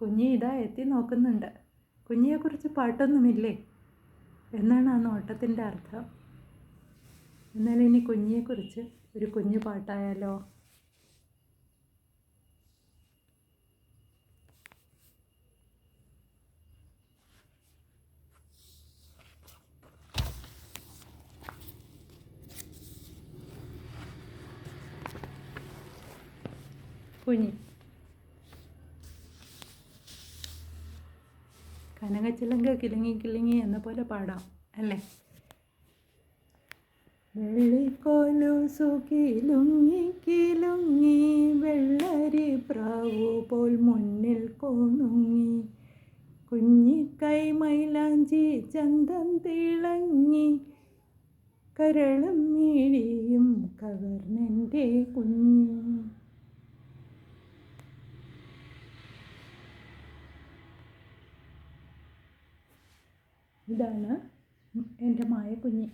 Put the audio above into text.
കുഞ്ഞി ഇതാ എത്തി നോക്കുന്നുണ്ട്. കുഞ്ഞിയെക്കുറിച്ച് പാട്ടൊന്നുമില്ലേ എന്നാണ് ആ നോട്ടത്തിൻ്റെ അർത്ഥം. എന്നാൽ ഇനി കുഞ്ഞിയെക്കുറിച്ച് ഒരു കുഞ്ഞു പാട്ടായാലോ? കുഞ്ഞി കനകച്ചിലങ്ക കിലുങ്ങി കിലുങ്ങി എന്ന പോലെ പാടാം അല്ലേ? വെള്ളിക്കോലൂസു കിലുങ്ങി കിലുങ്ങി വെള്ളരി പ്രാവു പോൽ മുന്നിൽ കോണുങ്ങി കുഞ്ഞിക്കൈ മൈലാഞ്ചി ചന്തം തിളങ്ങി കരളും മിഴിയും കവർന്നെൻ്റെ കുഞ്ഞി. ഇതാണ് എൻ്റെ മായ കുഞ്ഞി.